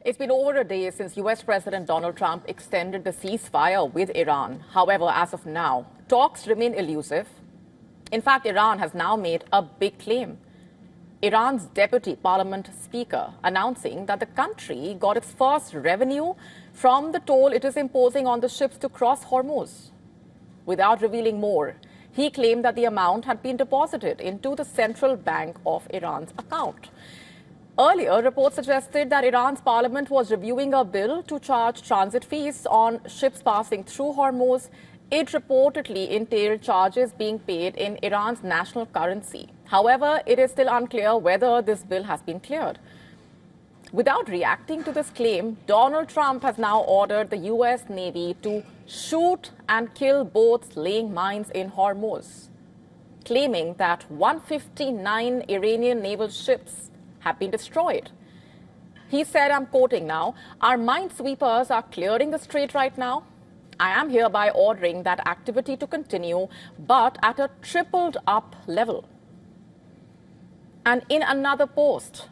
It's been over a day since US President Donald Trump extended the ceasefire with Iran. However, as of now, talks remain elusive. In fact, Iran has now made a big claim. Iran's deputy parliament speaker announcing that the country got its first revenue from the toll it is imposing on the ships to cross Hormuz. Without revealing more, he claimed that the amount had been deposited into the central bank of Iran's account. Earlier, reports suggested that Iran's parliament was reviewing a bill to charge transit fees on ships passing through Hormuz. It reportedly entailed charges being paid in Iran's national currency. However, it is still unclear whether this bill has been cleared. Without reacting to this claim, Donald Trump has now ordered the U.S. Navy to shoot and kill boats laying mines in Hormuz, claiming that 159 Iranian naval ships have been destroyed. He said, I'm quoting now, "Our minesweepers are clearing the strait right now. I am hereby ordering that activity to continue, but at a tripled up level." And in another post,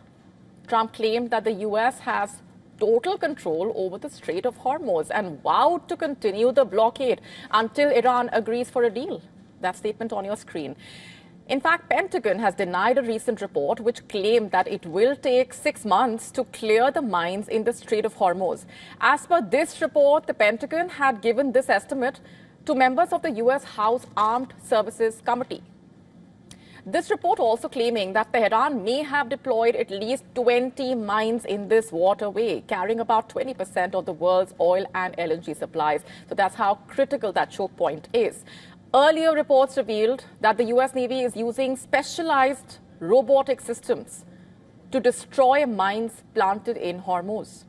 Trump claimed that the U.S. has total control over the Strait of Hormuz and vowed to continue the blockade until Iran agrees for a deal. That statement on your screen. In fact, Pentagon has denied a recent report which claimed that it will take 6 months to clear the mines in the Strait of Hormuz. As per this report, the Pentagon had given this estimate to members of the U.S. House Armed Services Committee. This report also claiming that Tehran may have deployed at least 20 mines in this waterway, carrying about 20% of the world's oil and LNG supplies. So that's how critical that choke point is. Earlier reports revealed that the U.S. Navy is using specialized robotic systems to destroy mines planted in Hormuz.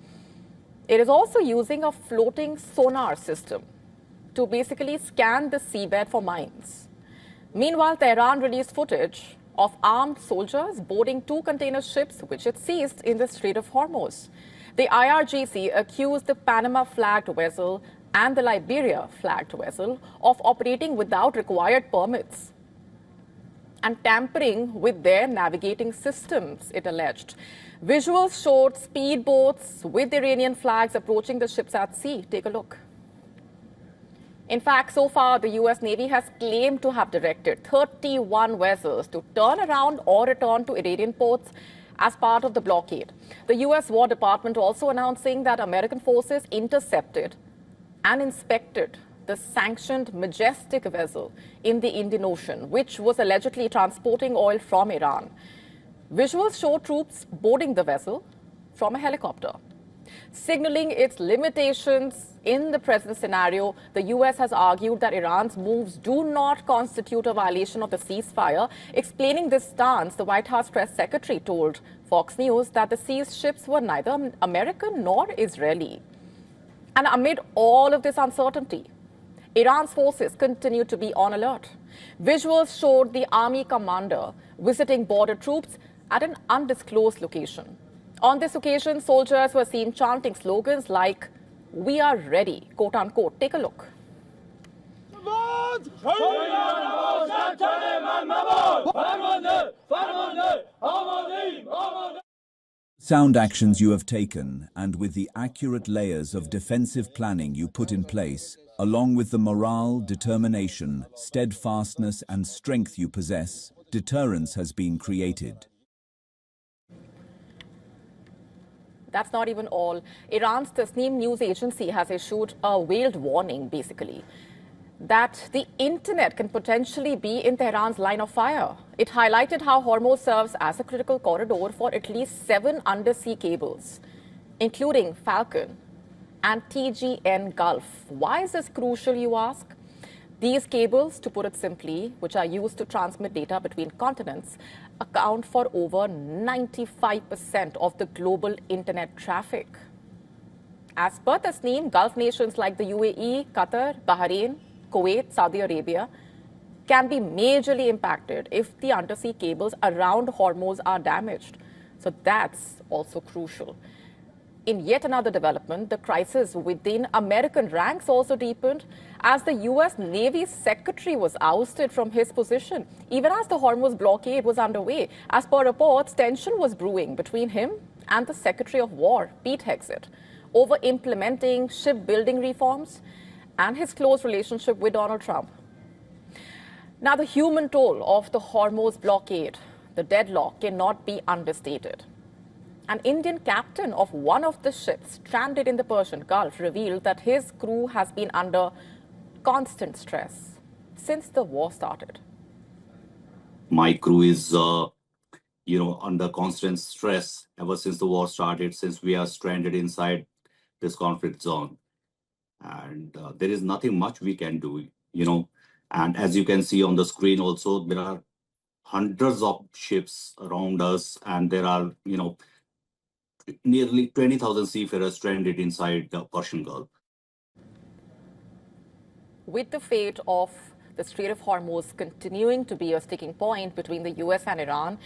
It is also using a floating sonar system to basically scan the seabed for mines. Meanwhile, Tehran released footage of armed soldiers boarding 2 container ships which it seized in the Strait of Hormuz. The IRGC accused the Panama-flagged vessel and the Liberia-flagged vessel of operating without required permits and tampering with their navigating systems, it alleged. Visuals showed speedboats with Iranian flags approaching the ships at sea. Take a look. In fact, so far, the U.S. Navy has claimed to have directed 31 vessels to turn around or return to Iranian ports as part of the blockade. The U.S. War Department also announcing that American forces intercepted and inspected the sanctioned Majestic vessel in the Indian Ocean, which was allegedly transporting oil from Iran. Visuals show troops boarding the vessel from a helicopter. Signaling its limitations in the present scenario, the U.S. has argued that Iran's moves do not constitute a violation of the ceasefire. Explaining this stance, the White House press secretary told Fox News that the seized ships were neither American nor Israeli. And amid all of this uncertainty, Iran's forces continue to be on alert. Visuals showed the army commander visiting border troops at an undisclosed location. On this occasion, soldiers were seen chanting slogans like, "We are ready," quote unquote. Take a look. Sound actions you have taken, and with the accurate layers of defensive planning you put in place, along with the morale, determination, steadfastness and strength you possess, deterrence has been created. That's not even all. Iran's Tasnim news agency has issued a veiled warning, basically, that the internet can potentially be in Tehran's line of fire. It highlighted how Hormuz serves as a critical corridor for at least 7 undersea cables, including Falcon and TGN Gulf. Why is this crucial, you ask? These cables, to put it simply, which are used to transmit data between continents, account for over 95% of the global internet traffic. As per Tasnim, Gulf nations like the UAE, Qatar, Bahrain, Kuwait, Saudi Arabia can be majorly impacted if the undersea cables around Hormuz are damaged. So that's also crucial. In yet another development, the crisis within American ranks also deepened as the U.S. Navy Secretary was ousted from his position, even as the Hormuz blockade was underway. As per reports, tension was brewing between him and the Secretary of War, Pete Hegseth, over implementing shipbuilding reforms and his close relationship with Donald Trump. Now, the human toll of the Hormuz blockade, the deadlock, cannot be understated. An Indian captain of one of the ships stranded in the Persian Gulf revealed that his crew has been under constant stress since the war started. My crew is, under constant stress ever since the war started, since we are stranded inside this conflict zone. And there is nothing much we can do, And as you can see on the screen also, there are hundreds of ships around us, and there are, nearly 20,000 seafarers stranded inside the Persian Gulf. With the fate of the Strait of Hormuz continuing to be a sticking point between the US and Iran,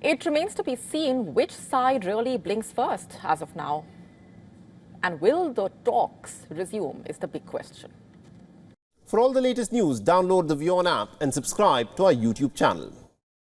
it remains to be seen which side really blinks first as of now. And will the talks resume is the big question. For all the latest news, download the WION app and subscribe to our YouTube channel.